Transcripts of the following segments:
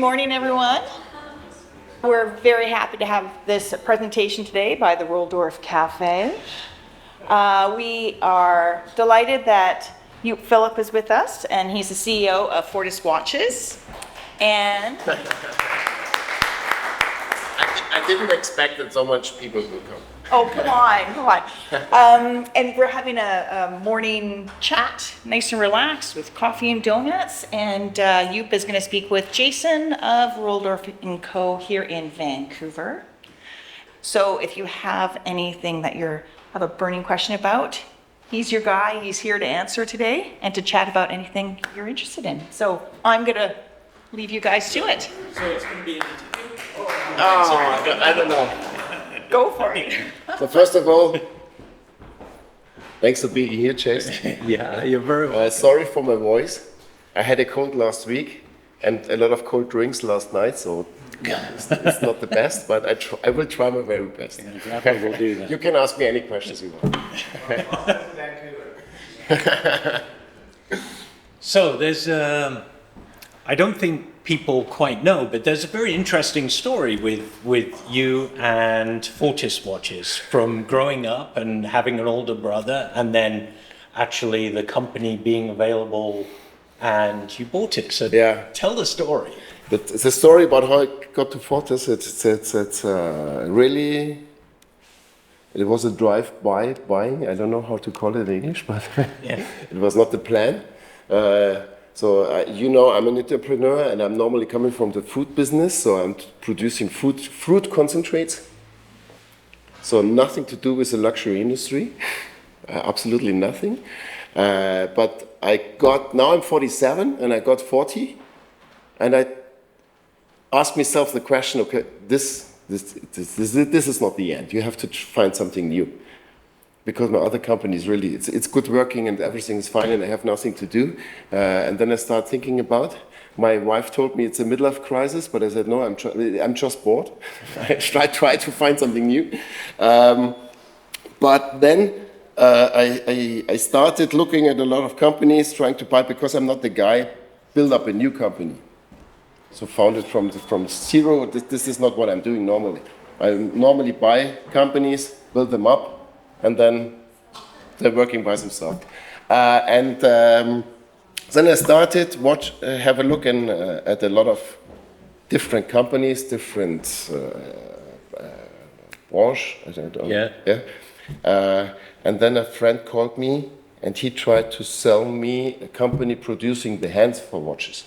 morning, everyone. We're very happy to have this presentation today by the Roldorf Cafe. We are delighted that Jupp Philipp is with us, and he's the CEO of Fortis Watches. And I didn't expect that so much people would come. oh, come on. And we're having a morning chat, nice and relaxed, with coffee and donuts. And Jupp is going to speak with Jason of Roldorf Co. here in Vancouver. So if you have anything that you have a burning question about, he's your guy. He's here to answer today and to chat about anything you're interested in. So I'm going to leave you guys to it. So it's going to be an interview? Oh, I don't know. Go for it. So first of all, thanks for being here, Jason. Yeah, you're very welcome. Sorry for my voice. I had a cold last week and a lot of cold drinks last night, so it's not the best, but I will try my very best. Yeah, we'll do that. You can ask me any questions you want. So there's, I don't think people quite know, but there's a very interesting story with you and Fortis Watches, from growing up and having an older brother, and then actually the company being available and you bought it. So Yeah. Tell the story. The story about how I got to Fortis, it's really, it was a drive-by buying. I don't know how to call it in English, but Yeah. it was not the plan. You know, I'm an entrepreneur and I'm normally coming from the food business, so I'm producing fruit concentrates. So nothing to do with the luxury industry, absolutely nothing. But now I'm 47 and I got 40, and I asked myself the question, okay, this is not the end. You have to find something new. Because my other company is really, it's good working and everything is fine and I have nothing to do. And then I start thinking about, my wife told me it's a midlife crisis, but I said, no, I'm just bored. I try to find something new. But then I started looking at a lot of companies, trying to buy, because I'm not the guy, build up a new company. So founded from zero, this is not what I'm doing normally. I normally buy companies, build them up, and then they're working by themselves. Then I started have a look at a lot of different companies, different branches. Yeah. And then a friend called me and he tried to sell me a company producing the hands for watches.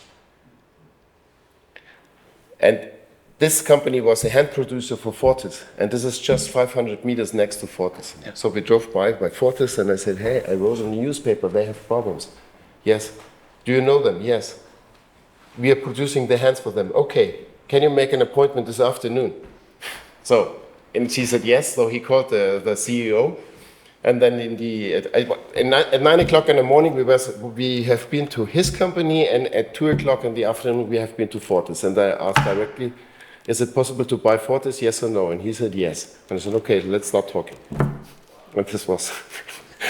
And this company was a hand producer for Fortis, and this is just 500 meters next to Fortis. Yeah. So we drove by Fortis, and I said, hey, I wrote in the newspaper, they have problems. Yes. Do you know them? Yes. We are producing the hands for them. Okay. Can you make an appointment this afternoon? And she said yes, so he called the CEO, and then at 9 o'clock in the morning, we have been to his company, and at 2 o'clock in the afternoon, we have been to Fortis, and I asked directly, is it possible to buy Fortis, yes or no? And he said yes. And I said, okay, let's start talking. And this was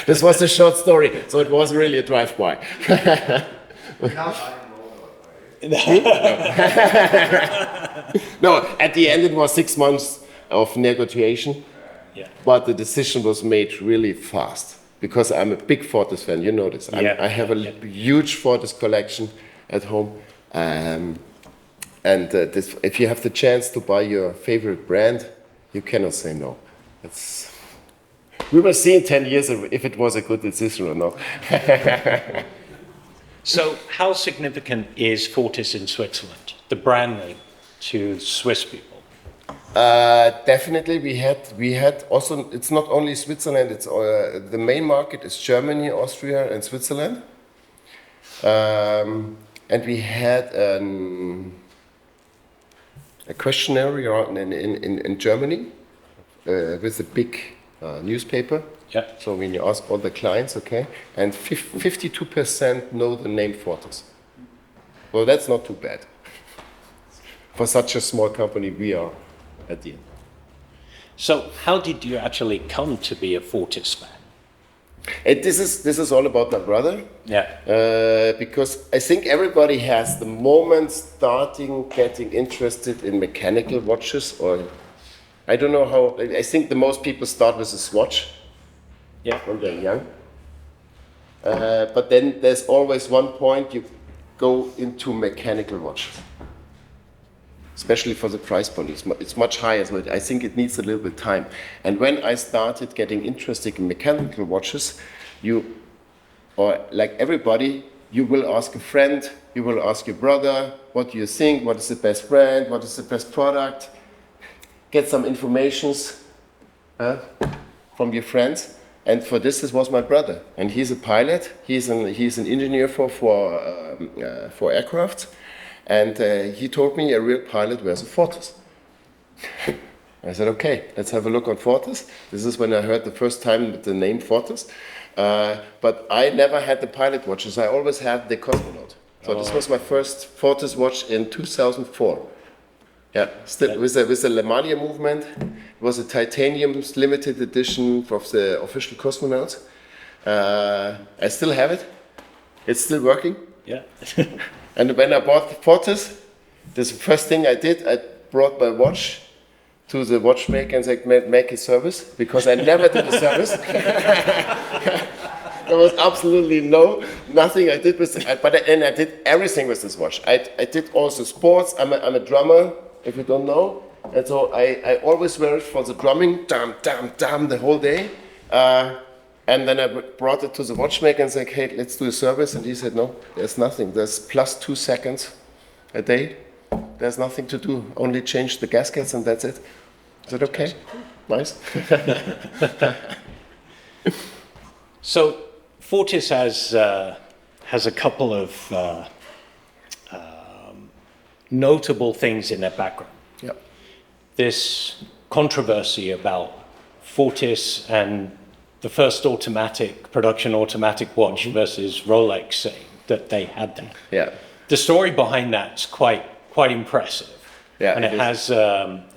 the short story. So it was really a drive-by. No, at the end it was 6 months of negotiation. Yeah. But the decision was made really fast. Because I'm a big Fortis fan, you know this. I have a huge Fortis collection at home. If you have the chance to buy your favorite brand, you cannot say no. We will see in 10 years if it was a good decision or not. So how significant is Fortis in Switzerland, the brand name, to Swiss people? Definitely, we had also. It's not only Switzerland. It's the main market is Germany, Austria, and Switzerland. And we had a questionnaire around in Germany with a big newspaper. Yeah. So when you ask all the clients, okay, and 52% know the name Fortis. Well, that's not too bad for such a small company we are at the end. So how did you actually come to be a Fortis fan? This is all about my brother. Yeah. Because I think everybody has the moment starting getting interested in mechanical watches, or I don't know how. I think the most people start with a Swatch. Yeah. When they're young. But then there's always one point you go into mechanical watches, especially for the price point. It's much higher, so I think it needs a little bit of time. And when I started getting interested in mechanical watches, or like everybody, you will ask a friend, you will ask your brother, what do you think, what is the best brand, what is the best product, get some informations from your friends. And for this was my brother, and he's a pilot. He's an engineer for aircraft, and he told me a real pilot wears a Fortis. I said, okay, let's have a look on Fortis. This is when I heard the first time the name Fortis. But I never had the pilot watches. I always had the Cosmonaut. So this was my first Fortis watch in 2004. Yeah, still with the Lemania movement. It was a titanium limited edition of the official Cosmonaut. I still have it. It's still working. Yeah. And when I bought the Fortis, this first thing I did, I brought my watch to the watchmaker and said, make a service, because I never did a service. There was absolutely nothing I did with it, but then I did everything with this watch. I did also sports. I'm a drummer, if you don't know, and so I always wear it for the drumming, dam, dam, dam, the whole day. And then I brought it to the watchmaker and said, hey, let's do a service. And he said, no, there's nothing. There's plus 2 seconds a day. There's nothing to do. Only change the gaskets and that's it. I said, okay, nice. So Fortis has a couple of notable things in their background. Yep. This controversy about Fortis and the first production automatic watch versus Rolex, saying that they had that. Yeah. The story behind that's quite impressive. Yeah, and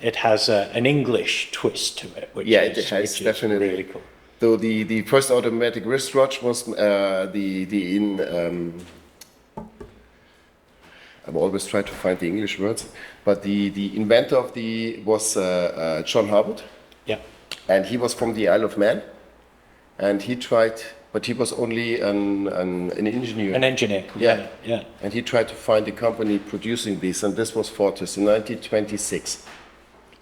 it has an English twist to it, which is definitely really cool. So the first automatic wristwatch was I've always tried to find the English words, but the inventor of was John Harwood. Yeah. And he was from the Isle of Man, and he tried, but he was only an engineer. An engineer. Yeah. Yeah. And he tried to find a company producing these, and this was Fortis in 1926.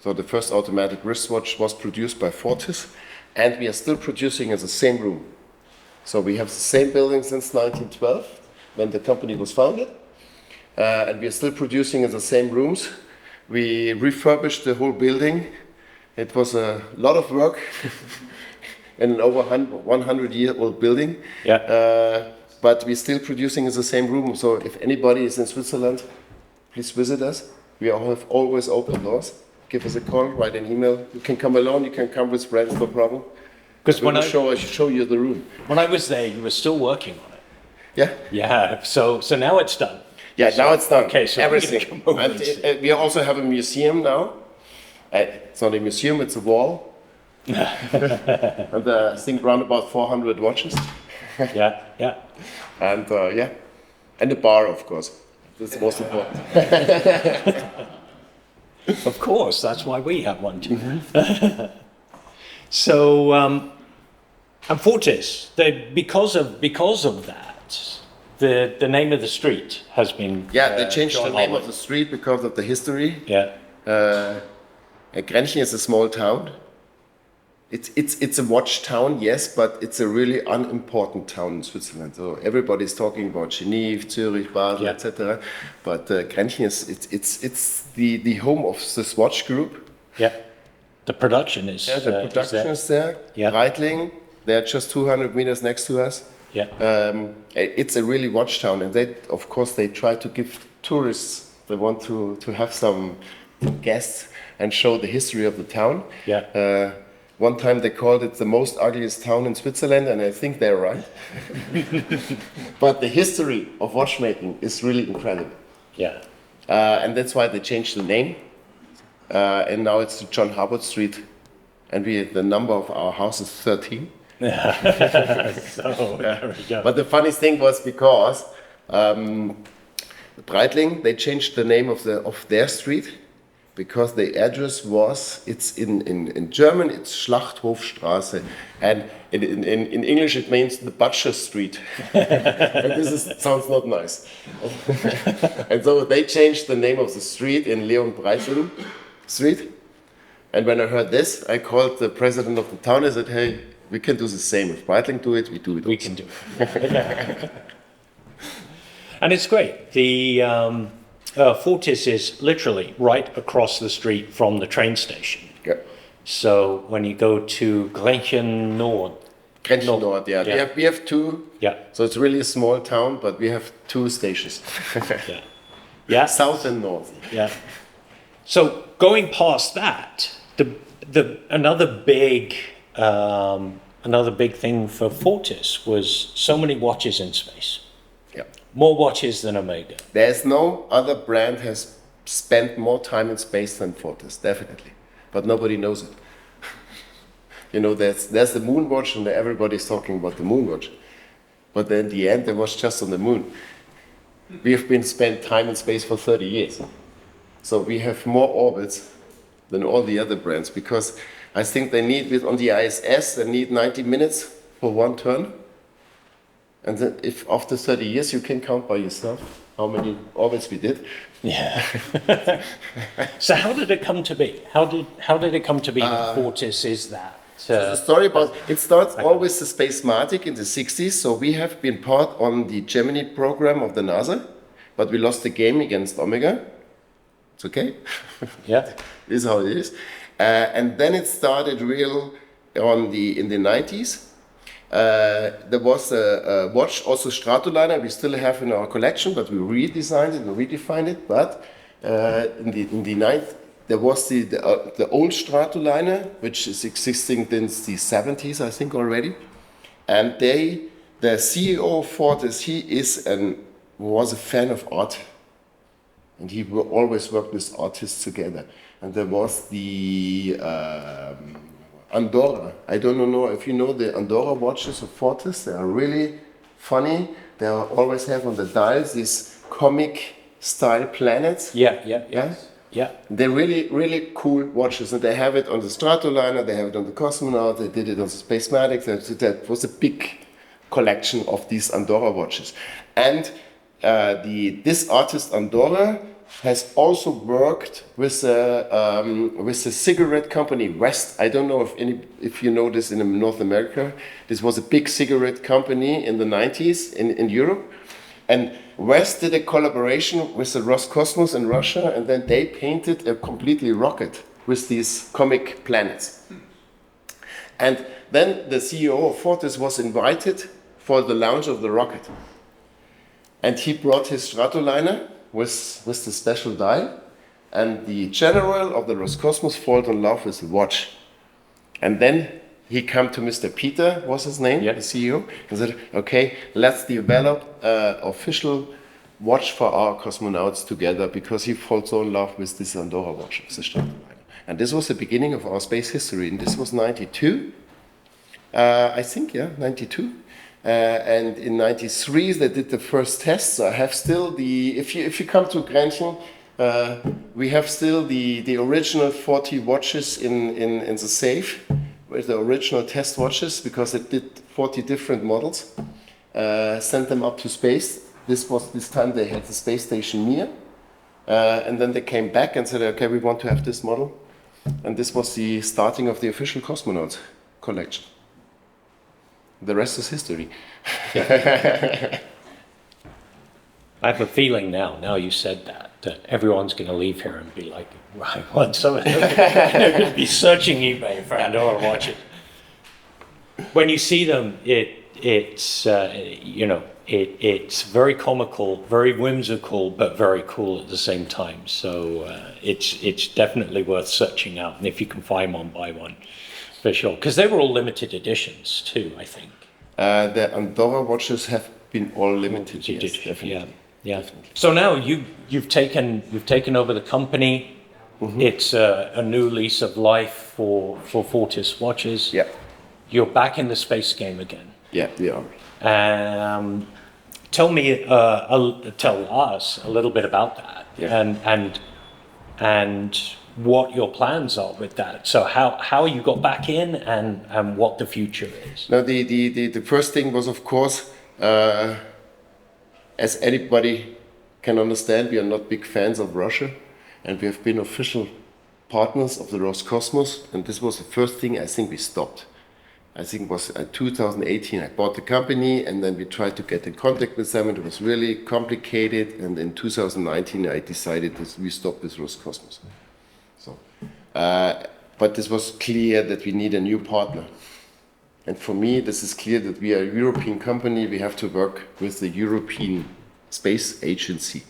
So the first automatic wristwatch was produced by Fortis, and we are still producing in the same room. So we have the same building since 1912, when the company was founded, and we are still producing in the same rooms. We refurbished the whole building. It was a lot of work in an over 100-year-old building. Yeah. But we're still producing in the same room. So if anybody is in Switzerland, please visit us. We have always open doors. Give us a call, write an email. You can come alone, you can come with friends, no problem. Because I should show you the room. When I was there, you were still working on it. Yeah? Yeah. So now it's done. Yeah, now it's done. Okay, so everything. And we also have a museum now. It's not a museum, it's a wall. And I think around about 400 watches. Yeah. And and a bar, of course. That's the most important. Of course, that's why we have one too. Mm-hmm. So, and Fortis, because of that, the name of the street has been they changed John the name Harwood. of the street because of the history. Yeah. Grenchen is a small town. It's a watch town, yes, but it's a really unimportant town in Switzerland. So everybody's talking about Genève, Zurich, Basel, etc. But Grenchen it's the home of this watch group. Yeah. The production is. Yeah, the production is there. Yeah. Reitling, they're just 200 meters next to us. Yeah. It's a really watch town, and of course they try to give tourists. They want to have some guests and show the history of the town. Yeah. One time they called it the most ugliest town in Switzerland, and I think they're right. But the history of watchmaking is really incredible. Yeah. And that's why they changed the name. And now it's John Harwood Street, and the number of our house is 13. So, there we go. But the funniest thing was because Breitling, they changed the name of their street because the address it's in German, it's Schlachthofstraße, and in English it means the Butcher Street. And sounds not nice. And so they changed the name of the street in Leon Breitling Street. And when I heard this, I called the president of the town. I said, hey, we can do the same. If Breitling do it, we do it. We can do it. And it's great. The Fortis is literally right across the street from the train station. Yeah. So when you go to Grenchen Nord. Grenchen Nord, yeah. Yeah. We have two. Yeah. So it's really a small town, but we have two stations. Yeah. Yeah. South and north. Yeah. So going past that, another big thing for Fortis was so many watches in space. Yeah. More watches than Omega. There's no other brand has spent more time in space than Fortis, definitely. But nobody knows it. You know, there's the moon watch, and everybody's talking about the moon watch. But then in the end, it was just on the moon. We have been spent time in space for 30 years. So we have more orbits than all the other brands, because I think they need, on the ISS, they need 90 minutes for one turn. And then if after 30 years you can count by yourself how many orbits we did. Yeah. So how did it come to be? How did it come to be that Fortis is that? The story about it starts always the Spacematic in the 60s. So we have been part on the Gemini program of the NASA, but we lost the game against Omega. It's okay. Yeah. This is how it is. And then it started in the 90s. There was a watch, also Stratoliner, we still have in our collection, but we redesigned it and redefined it. But in the 90s, there was the old Stratoliner, which is existing since the 70s, I think, already. And the CEO of Fortis, he was a fan of art. And he always worked with artists together. And there was the Andorra. I don't know if you know the Andorra watches of Fortis. They are really funny. They always have on the dials these comic style planets. Yeah. They're really, really cool watches. And they have it on the Stratoliner, they have it on the Cosmonaut, they did it on the Spacematic. That was a big collection of these Andorra watches. And this artist Andorra has also worked with a cigarette company, West. I don't know if you know this in North America. This was a big cigarette company in the 90s in Europe. And West did a collaboration with the Roscosmos in Russia, and then they painted a completely rocket with these comic planets. And then the CEO of Fortis was invited for the launch of the rocket. And he brought his Stratoliner with the special dial, and the general of the Roscosmos fell in love with the watch. And then he came to Mr. Peter, was his name, the CEO, and said, okay, let's develop an official watch for our cosmonauts together, because he fell so in love with this Andorra watch, the Stratoliner. And this was the beginning of our space history, and this was 92, I think, 92. And in 93 they did the first tests. So I have still if you come to Grenchen, we have still the original 40 watches in the safe with the original test watches, because it did 40 different models. Sent them up to space. This time they had the space station Mir, and then they came back and said, okay, we want to have this model, and this was the starting of the official cosmonaut collection. The rest is history. I have a feeling now you said that everyone's going to leave here and be like, right, what? So they're going to be searching eBay for Andorra watches. When you see them, it's very comical, very whimsical, but very cool at the same time. So it's definitely worth searching out, and if you can find one, buy one. For sure, because they were all limited editions too, I think. The Andorra watches have been all limited. Yes, definitely. Yeah. Definitely. So now you've taken over the company. Mm-hmm. It's a new lease of life for Fortis Watches. Yeah. you're back in the space game again. Yeah, we are. Tell us a little bit about that, and what your plans are with that. So how you got back in, and what the future is. Now, the first thing was, of course, as anybody can understand, we are not big fans of Russia, and we have been official partners of the Roscosmos, and this was the first thing I think we stopped. I think it was 2018. I bought the company, and then we tried to get in contact with them, and it was really complicated. And in 2019, I decided that we stop with Roscosmos. So, but this was clear that we need a new partner. And for me, this is clear that we are a European company. We have to work with the European Space Agency.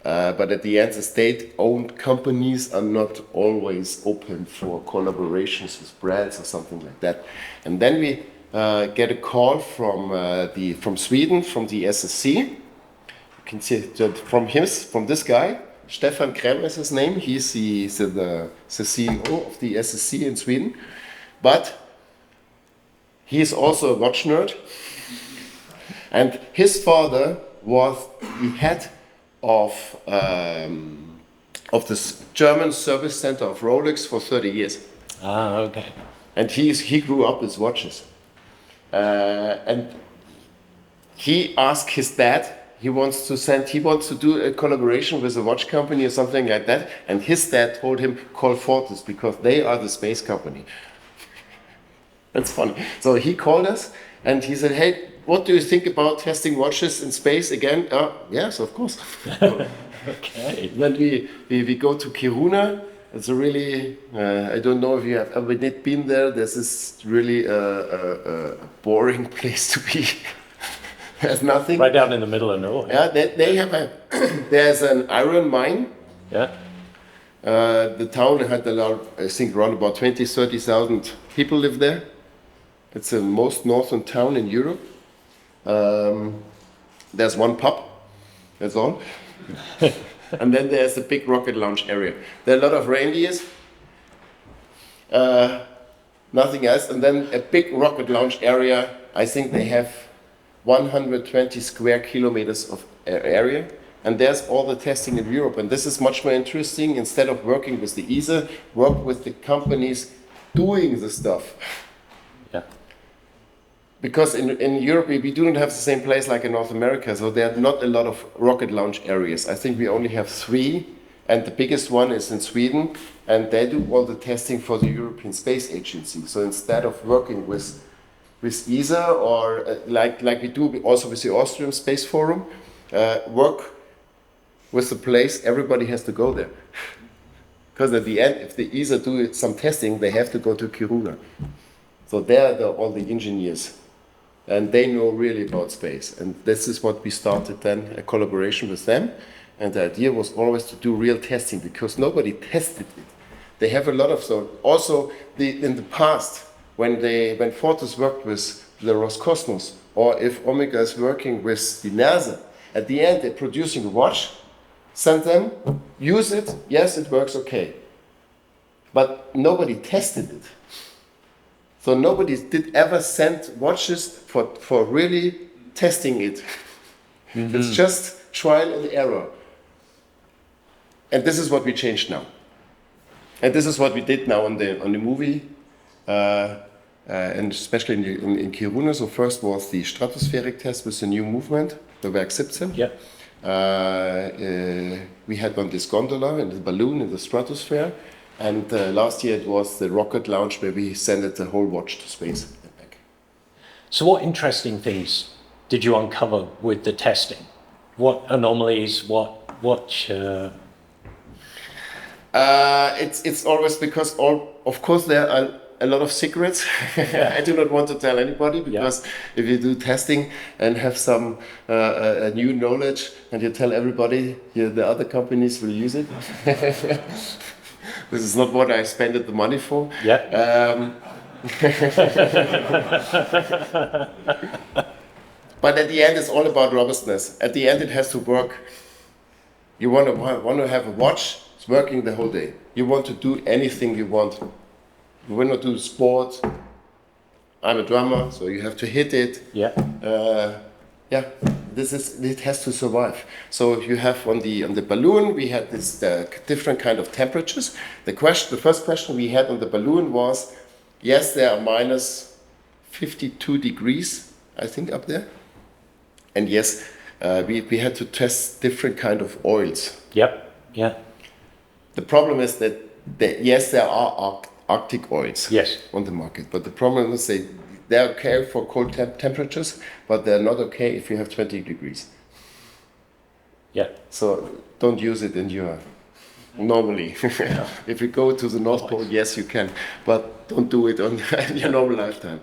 But at the end, the state-owned companies are not always open for collaborations with brands or something like that. And then we get a call from Sweden, from the SSC. You can see that from this guy, Stefan Krem is his name. He's the CEO of the SSC in Sweden. But he is also a watch nerd. And his father was the head of the German service center of Rolex for 30 years. Ah, okay. And he grew up with watches. And he asked his dad, he wants to do a collaboration with a watch company or something like that. And his dad told him, call Fortis, because they are the space company. That's funny. So he called us and he said, hey, what do you think about testing watches in space again? Yes, of course. Okay. Then we go to Kiruna. It's a really, I don't know if you have ever been there. This is really a boring place to be. There's nothing. Right down in the middle of nowhere. Yeah, they have there's an iron mine. Yeah. The town had I think around about 30,000 people live there. It's the most northern town in Europe. There's one pub, that's all. And then there's the big rocket launch area. There are a lot of reindeers, nothing else. And then a big rocket launch area, I think they have 120 square kilometers of area. And there's all the testing in Europe. And this is much more interesting. Instead of working with the ESA, work with the companies doing the stuff. Yeah. Because in Europe, we do not have the same place like in North America, so there are not a lot of rocket launch areas. I think we only have 3, and the biggest one is in Sweden, and they do all the testing for the European Space Agency. So instead of working with ESA or like we do also with the Austrian Space Forum, work with the place, everybody has to go there. Because at the end, if the ESA do some testing, they have to go to Kiruna. So there are all the engineers. And they know really about space. And this is what we started then, a collaboration with them. And the idea was always to do real testing because nobody tested it. They have a lot of, so also in the past, when Fortis worked with the Roscosmos, or if Omega is working with the NASA, at the end they're producing a watch, send them, use it, yes, it works okay. But nobody tested it. So nobody did ever send watches for really testing it. Mm-hmm. It's just trial and error. And this is what we changed now. And this is what we did now on the movie, and especially in Kiruna. So first was the stratospheric test with the new movement, the Werk 17. Yeah. We had on this gondola and the balloon in the stratosphere. And last year it was the rocket launch where we sent the whole watch to space and back. So what interesting things did you uncover with the testing? What anomalies, it's always because of course there are a lot of secrets. I do not want to tell anybody because if you do testing and have some new knowledge and you tell everybody, the other companies will use it. This is not what I spent the money for. Yeah. But at the end, it's all about robustness. At the end, it has to work. You want to have a watch. It's working the whole day. You want to do anything you want. You want to do sport, I'm a drummer, so you have to hit it. Yeah. Yeah, it has to survive. So you have on the balloon, we had this different kind of temperatures. The first question we had on the balloon was, yes, there are minus 52 degrees, I think, up there. And yes, we had to test different kind of oils. Yep. Yeah. The problem is that, yes, there are Arctic oils Yes. on the market, but the problem is they're okay for cold temperatures, but they're not okay if you have 20 degrees. Yeah. So don't use it in your normally. If you go to the North Pole, yes, you can, but don't do it on in your normal lifetime.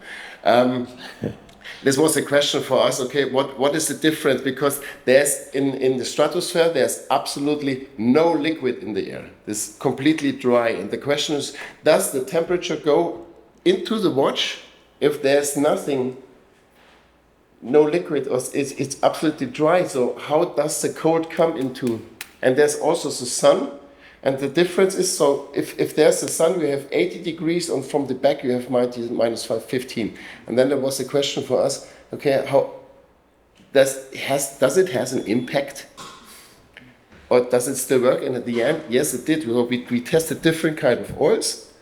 This was a question for us. Okay, what is the difference? Because there's in the stratosphere, there's absolutely no liquid in the air. It's completely dry. And the question is, does the temperature go into the watch if there's nothing, no liquid, or it's absolutely dry? So how does the cold come into? And there's also the sun. And the difference is, so if there's the sun, you have 80 degrees, and from the back you have minus 15. And then there was a question for us, okay, how does it has an impact? Or does it still work? And at the end, yes, it did. We tested different kind of oils.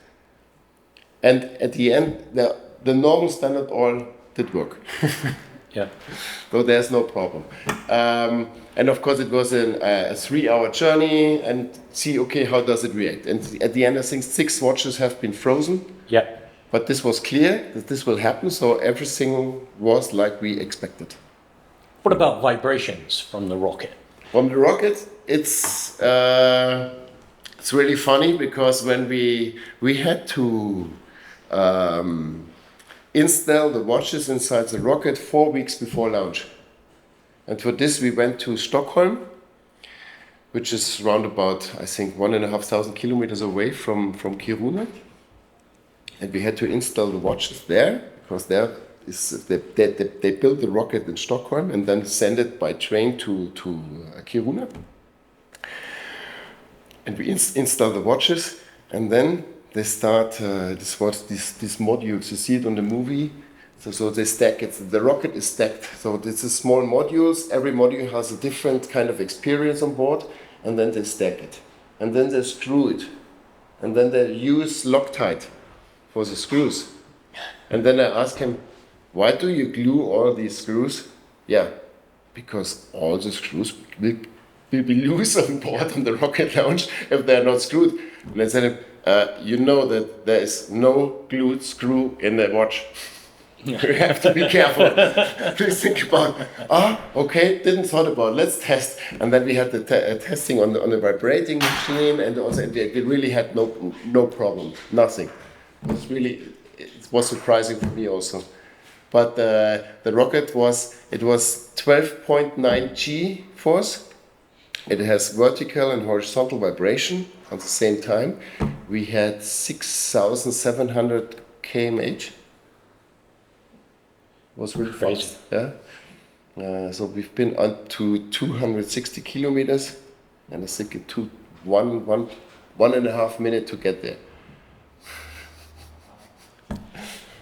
And at the end, the normal standard oil did work. Yeah. So there's no problem. And of course, it was a 3-hour journey and see, okay, how does it react? And at the end, I think 6 watches have been frozen. Yeah. But this was clear that this will happen, so everything was like we expected. What about vibrations from the rocket? From the rocket, it's really funny because when we had to install the watches inside the rocket 4 weeks before launch. And for this we went to Stockholm, which is around about, I think, 1,500 kilometers away from Kiruna. And we had to install the watches there, because they built the rocket in Stockholm and then send it by train to Kiruna. And we install the watches, and then they start these modules. You see it on the movie. So they stack it. The rocket is stacked. So this is small modules. Every module has a different kind of experience on board, and then they stack it, and then they screw it, and then they use Loctite for the screws. And then I ask him, why do you glue all these screws? Yeah, because all the screws will be loose on board on the rocket launch if they are not screwed. And I said, you know that there is no glued screw in the watch. You have to be careful. Please think about, okay, didn't thought about, let's test. And then we had the testing on the vibrating machine, and also we really had no problem, nothing. It was surprising for me also. But the rocket was 12.9 G force. It has vertical and horizontal vibration at the same time. We had 6,700 kmh. Was really fast. Yeah. So we've been up to 260 kilometers, and I think it took one and a half minute to get there.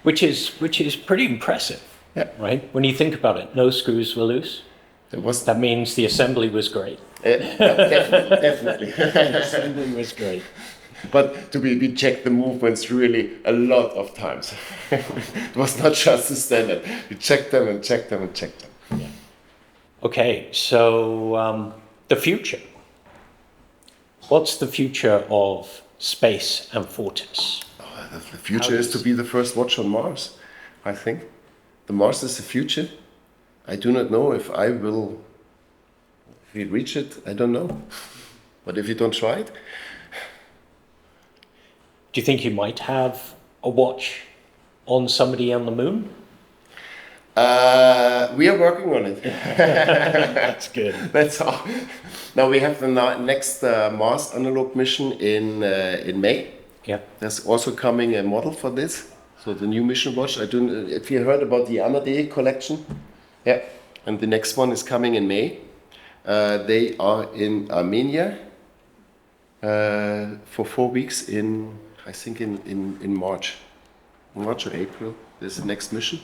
Which is pretty impressive, Yeah. right? When you think about it, no screws were loose. That means the assembly was great. Definitely. The assembly was great. But we checked the movements really a lot of times. It was not just the standard. We checked them and checked them and checked them. Yeah. Okay, so the future. What's the future of space and Fortis? The future is to be the first watch on Mars, I think. The Mars is the future. I do not know if we reach it, I don't know. But if you don't try it. Do you think you might have a watch on somebody on the moon? We are working on it. That's good. That's all. Now we have the next Mars analog mission in May. Yeah. There's also coming a model for this. So the new mission watch. If you heard about the Amadee collection, yeah. And the next one is coming in May. They are in Armenia for 4 weeks I think in March. March or April. This is the next mission,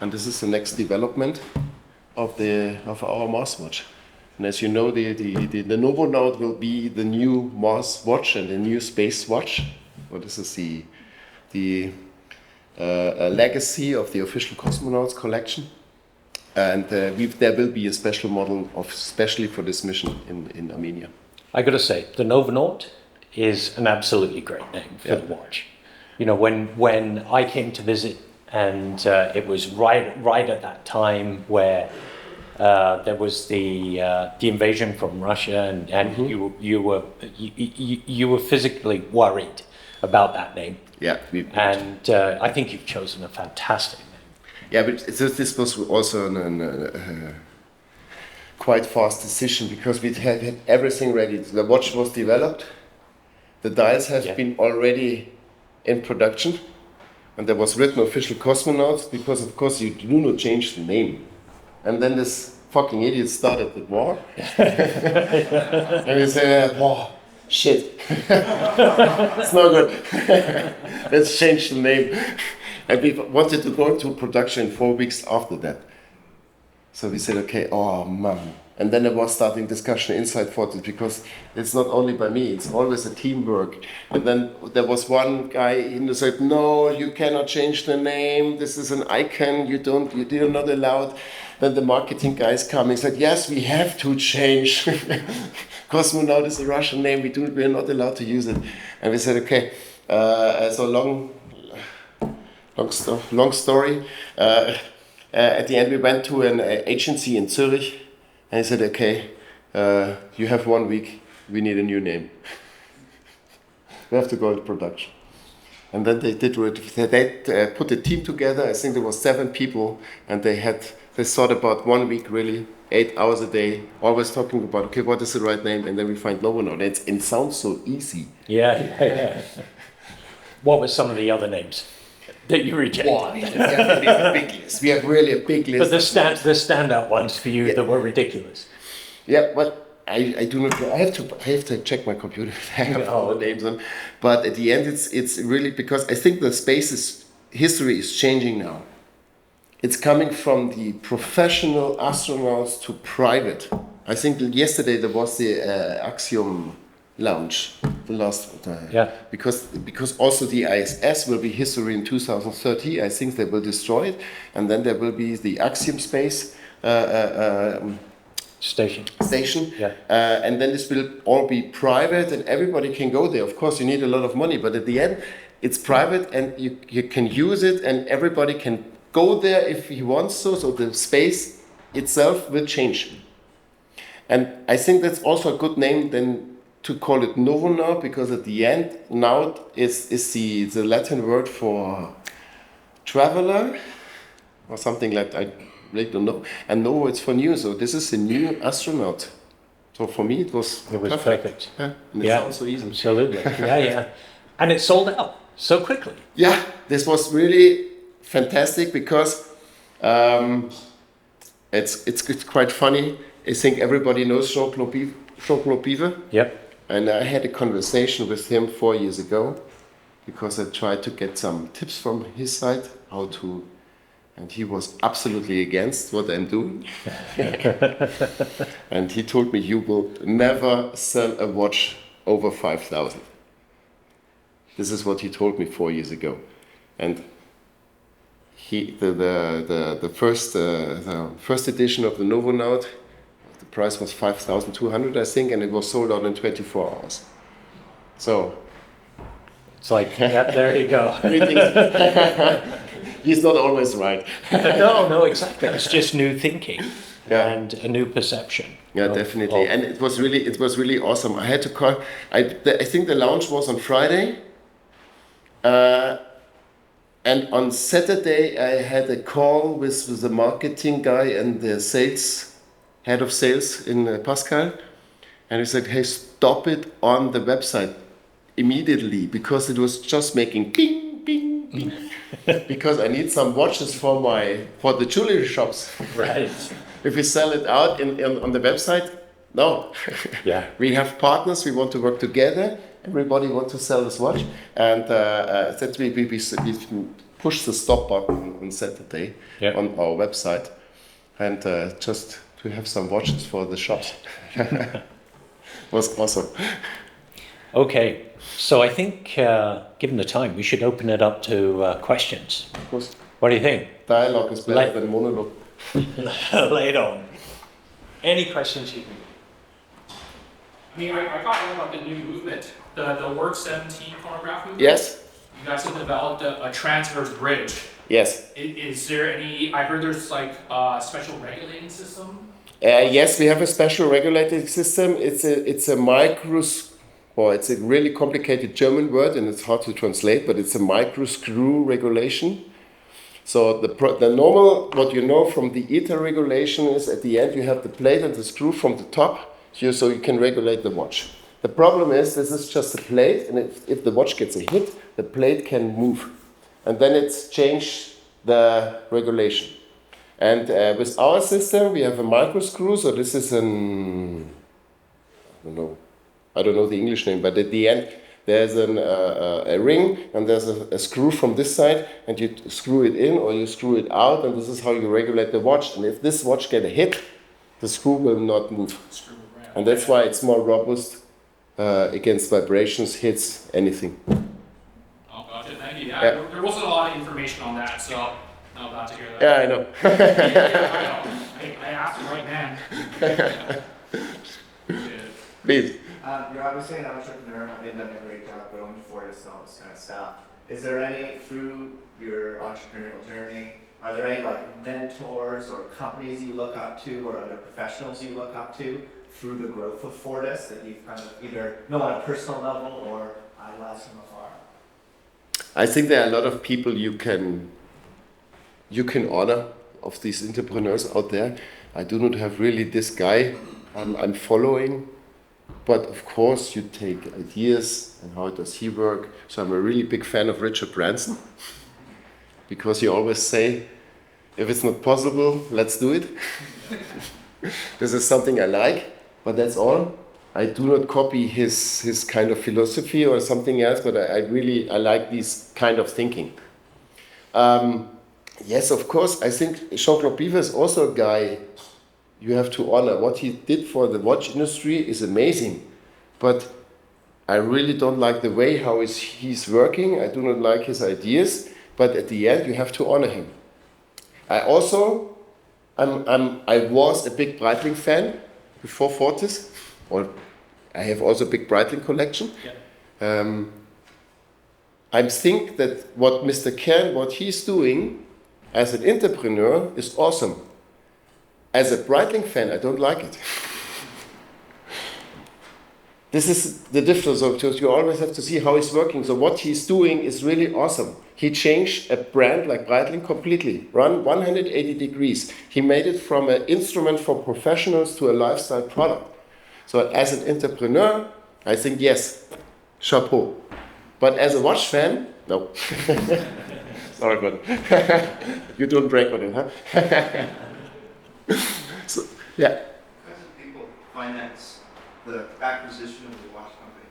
and this is the next development of our Mars watch. And as you know, the Novonaut will be the new Mars watch and the new space watch. Well, this is the legacy of the official cosmonauts collection. And there will be a special model especially for this mission in Armenia. I got to say, the Novonaut is an absolutely great name for the watch. You know, when I came to visit, and it was right at that time where there was the invasion from Russia, and you were physically worried about that name. Yeah, and I think you've chosen a fantastic name. Yeah, but this was also a quite fast decision because we had everything ready. The watch was developed, the dials have been already in production, and there was written official cosmonauts because, of course, you do not change the name. And then this fucking idiot started the war, and he said, "Wow, shit, it's not good. Let's change the name." And we wanted to go into production in 4 weeks after that. So we said, okay, oh man. And then there was starting discussion inside Fortis because it's not only by me, it's always a teamwork. And then there was one guy who said, no, you cannot change the name. This is an icon, you're not allowed. Then the marketing guys come and said, yes, we have to change. Cosmonaut is a Russian name, we're not allowed to use it. And we said, okay, so long story. At the end, we went to an agency in Zurich, and he said, "Okay, you have 1 week. We need a new name. We have to go into production." And then they did it. They put a team together. I think there was 7 people, and they thought about 1 week, really 8 hours a day, always talking about, okay, what is the right name, and then we find Novonaut. It sounds so easy. Yeah. What were some of the other names that you rejected? Wow, we have a big list. We have really a big list. But the standout ones for you that were ridiculous. Yeah, but I do not. I have to check my computer. I have all the names on. But at the end, it's really because I think the history is changing now. It's coming from the professional astronauts to private. I think yesterday there was the Axiom launch, the last time. Yeah. Because also the ISS will be history in 2030. I think they will destroy it, and then there will be the Axiom space station. Yeah. And then this will all be private, and everybody can go there. Of course, you need a lot of money, but at the end, it's private, and you can use it, and everybody can go there if he wants to. So the space itself will change. And I think that's also a good name then to call it Novonaut, because at the end, Naut is the Latin word for traveler, or something like that. I really don't know. And Novo, it's for new, so this is a new astronaut. So for me, it was perfect. Yeah, and it sounds so easy. Absolutely. Yeah. And it sold out so quickly. Yeah, this was really fantastic because it's quite funny. I think everybody knows Jean-Claude Biver. Yep. And I had a conversation with him 4 years ago because I tried to get some tips from his side and he was absolutely against what I'm doing. And he told me, you will never sell a watch over 5,000. This is what he told me 4 years ago. And the first edition of the Novonaut, the price was 5,200, I think, and it was sold out in 24 hours. So it's like, yeah, there you go. He's not always right. No, exactly. It's just new thinking and a new perception. Yeah, definitely. And it was really awesome. I had to call. I think the launch was on Friday. And on Saturday, I had a call with the marketing guy and the head of sales in Pascal. And he said, hey, stop it on the website immediately because it was just making ping, ping, ping. Because I need some watches for the jewelry shops. Right. If we sell it out on the website, no. Yeah. We have partners, we want to work together. Everybody wants to sell this watch, and that we put push the stop button on Saturday on our website, and just to have some watches for the shops. Was awesome. Okay, so I think, given the time, we should open it up to questions. Of course. What do you think? Dialogue is better than monologue. Lay it on. Any questions you can? I mean, I got one about the new movement, the Word 17 chronograph movement. Yes. You guys have developed a transverse bridge. Yes. Is there any? I heard there's like a special regulating system. Yes, we have a special regulating system. It's a it's a really complicated German word and it's hard to translate, but it's a micro screw regulation. So the normal, what you know from the ETA regulation is at the end you have the plate and the screw from the top, so you can regulate the watch. The problem is this is just a plate, and if the watch gets a hit, the plate can move. And then it's changed the regulation. And with our system, we have a micro screw, so this is I don't know the English name, but at the end there's a ring and there's a screw from this side, and you screw it in or you screw it out, and this is how you regulate the watch. And if this watch get a hit, the screw will not move. And that's why it's more robust against vibrations, hits, anything. Oh, gotcha. Thank you. Yeah. There wasn't a lot of information on that, so I'm glad to hear that. Yeah, I know. I know. I asked the right man. Please. You're obviously an entrepreneur, having done a great job growing Fortis and all this kind of stuff. Is there any, through your entrepreneurial journey, are there any like mentors or companies you look up to or other professionals you look up to through the growth of Fortis that you've kind of either know on a personal level or idolize from afar? I think there are a lot of people you can honor of these entrepreneurs out there. I do not have really this guy I'm following. But of course, you take ideas and how does he work. So I'm a really big fan of Richard Branson, because he always say, if it's not possible, let's do it. This is something I like, but that's all. I do not copy his kind of philosophy or something else, but I like this kind of thinking. Yes, of course, I think Jean-Claude Biver is also a guy you have to honor. What he did for the watch industry is amazing, but I really don't like the way how he's working. I do not like his ideas, but at the end you have to honor him. I was a big Breitling fan before Fortis, or I have also a big Breitling collection. Yeah. I think that what Mr. Kern, what he's doing as an entrepreneur is awesome. As a Breitling fan, I don't like it. This is the difference, because you always have to see how he's working. So what he's doing is really awesome. He changed a brand like Breitling completely, run 180 degrees. He made it from an instrument for professionals to a lifestyle product. So as an entrepreneur, I think yes, chapeau. But as a watch fan, no. Sorry, but you don't break on it, huh? So, yeah. How do people finance the acquisition of the watch company?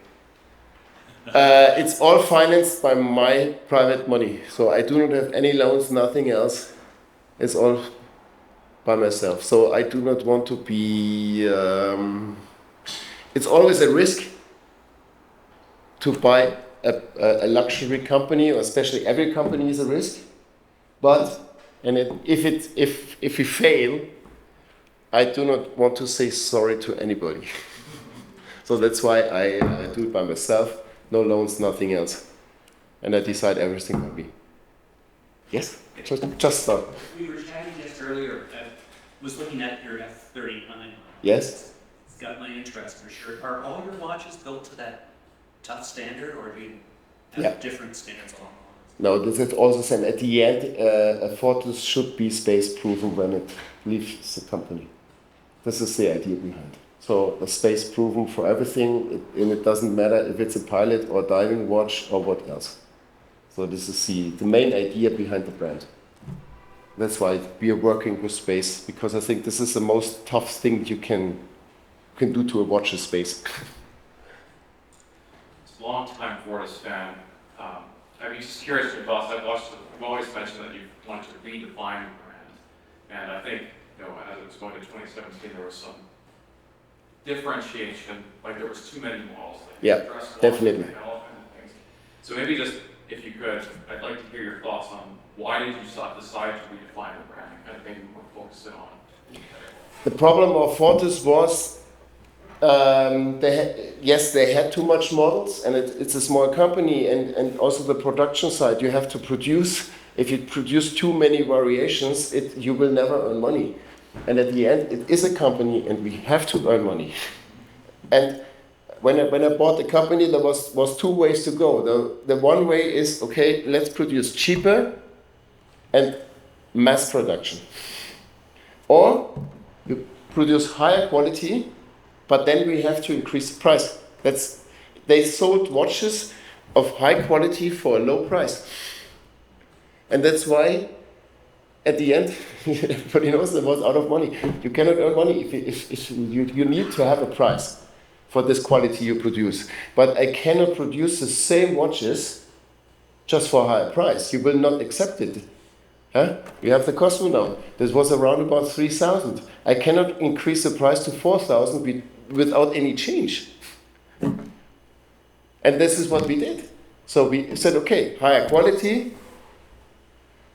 It's all financed by my private money. So I do not have any loans, nothing else. It's all by myself. So I do not want to be... it's always a risk to buy a luxury company, or especially every company is a risk. But if we fail, I do not want to say sorry to anybody. So that's why I do it by myself. No loans, nothing else. And I decide everything by me. Yes? Just start. We were chatting just earlier. I was looking at your F39. Yes? It's got my interest for sure. Are all your watches built to that tough standard, or do you have different standards along the lines? No, this is also the same. At the end, a Fortis should be space-proven when it leaves the company. This is the idea behind. So a space-proven for everything, and it doesn't matter if it's a pilot or diving watch or what else. So this is the main idea behind the brand. That's why we are working with space, because I think this is the most tough thing you can do to a watch is space. Long-time Fortis fan. I'm just curious your thoughts. I've always mentioned that you wanted to redefine the brand, and I think as it was going to 2017, there was some differentiation. Like there was too many malls. Like, Yeah, definitely. And things. So maybe just if you could, I'd like to hear your thoughts on why did you decide to redefine the brand and kind of maybe more focus it on. The problem of Fortis was, they had too much models, and it's a small company, and also the production side, you have to produce. If you produce too many variations, you will never earn money. And at the end, it is a company, and we have to earn money. And when I bought the company, there was two ways to go. The one way is, okay, let's produce cheaper and mass production. Or you produce higher quality, but then we have to increase the price. They sold watches of high quality for a low price. And that's why, at the end, everybody knows they was out of money. You cannot earn money if you need to have a price for this quality you produce. But I cannot produce the same watches just for a higher price. You will not accept it. Huh? You have the Cosmo now. This was around about 3,000. I cannot increase the price to 4,000 without any change. And this is what we did. So we said, okay, higher quality.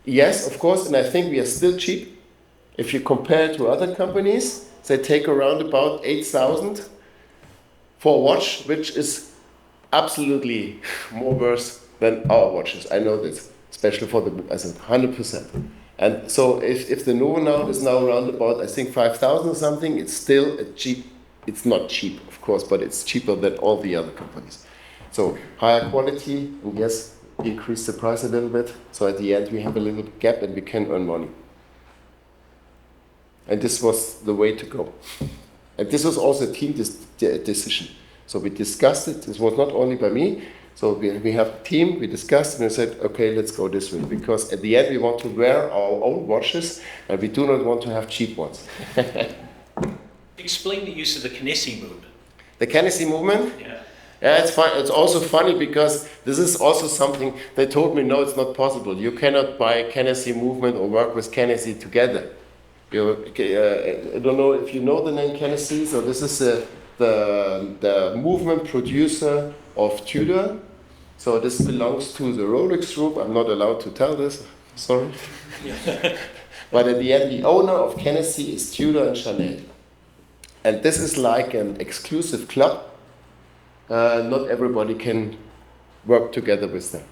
Yes, of course, and I think we are still cheap. If you compare it to other companies, they take around about 8,000 for a watch, which is absolutely more worse than our watches. I know this, especially for I said 100%. And so if the Novonaut is now around about, I think 5,000 or something, it's still cheap. It's not cheap, of course, but it's cheaper than all the other companies. So higher quality, and yes, increase the price a little bit. So at the end, we have a little gap and we can earn money. And this was the way to go. And this was also a team decision. So we discussed it. This was not only by me. So we have a team, we discussed and we said, okay, let's go this way. Because at the end, we want to wear our own watches and we do not want to have cheap ones. Explain the use of the Kenissi movement. The Kenissi movement? Yeah. Yeah, it's fun. It's also funny because this is also something they told me, no, it's not possible. You cannot buy Kenissi movement or work with Kenissi together. I don't know if you know the name Kenissi. So this is the movement producer of Tudor. So this belongs to the Rolex group. I'm not allowed to tell this. Sorry. But at the end, the owner of Kenissi is Tudor and Chanel. And this is like an exclusive club. Not everybody can work together with them.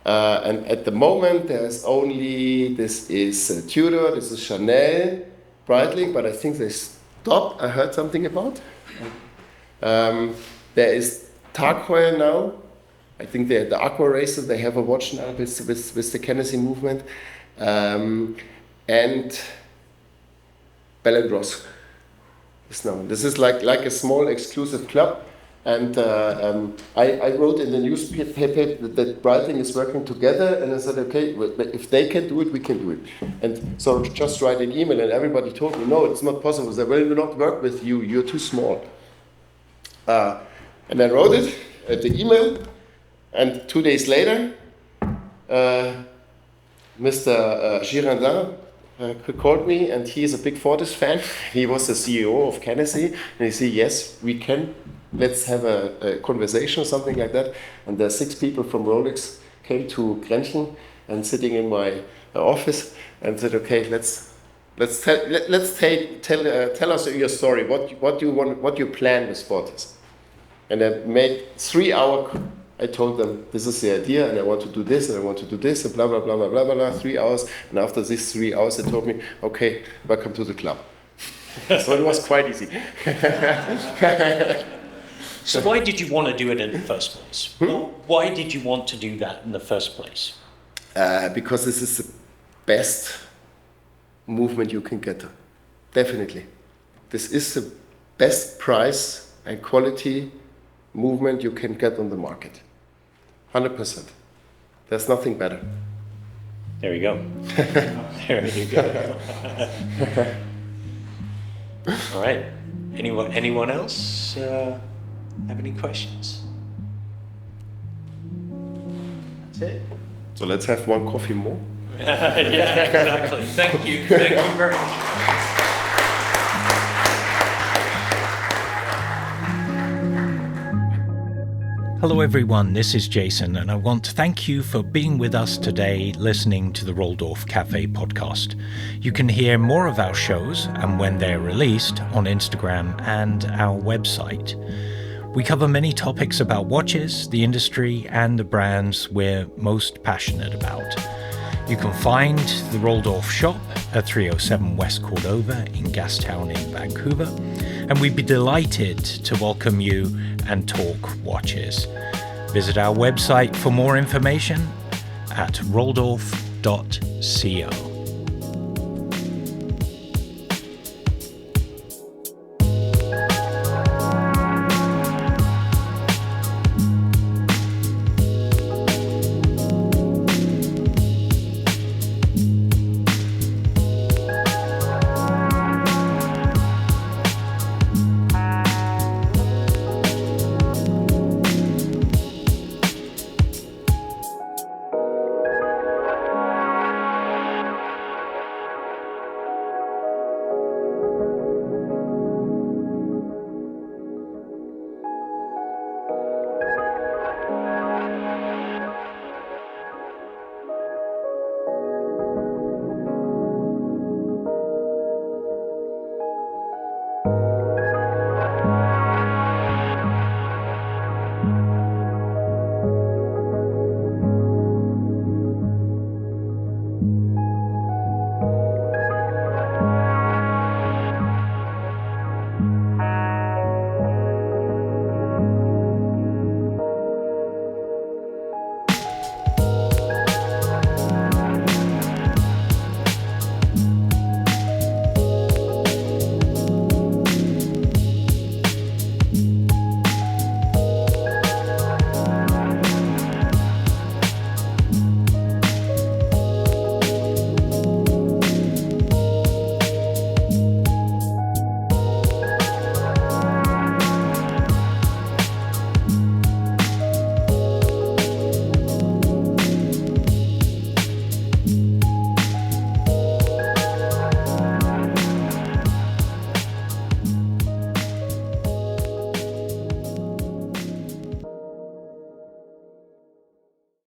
And at the moment, there's only, this is Tudor, this is Chanel, Breitling, but I think they stopped. I heard something about. There is Tag Heuer now. I think the Aqua Racer, they have a watch now with the Kenissi movement. And Bell & Ross is now. This is like a small exclusive club. And I wrote in the newspaper that Breitling is working together, and I said, okay, if they can do it, we can do it. And so just write an email, and everybody told me, no, it's not possible. They will not work with you. You're too small. And I wrote it, the email, and 2 days later, Mr. Girardin called me, and he is a big Fortis fan. He was the CEO of Kenissi, and he said, yes, we can. Let's have a conversation or something like that. And there are 6 people from Rolex came to Grenchen and sitting in my office and said, okay, tell us your story. What you plan with Fortis? And I made 3 hours. I told them this is the idea, and I want to do this, and I want to do this, and blah blah blah blah blah blah. 3 hours, and after these 3 hours, they told me, okay, welcome to the club. So it was quite easy. So why did you want to do it in the first place? Why did you want to do that in the first place? Because this is the best movement you can get. Definitely. This is the best price and quality movement you can get on the market. 100%. There's nothing better. There you go. There you go. All right. Anyone else have any questions? That's it. So let's have one coffee more. Yeah, exactly. Thank you. Thank you very much. Hello everyone, this is Jason, and I want to thank you for being with us today listening to the Roldorf Cafe Podcast. You can hear more of our shows and when they're released on Instagram and our website. We cover many topics about watches, the industry, and the brands we're most passionate about. You can find the Roldorf shop at 307 West Cordova in Gastown in Vancouver, and we'd be delighted to welcome you and talk watches. Visit our website for more information at roldorf.co.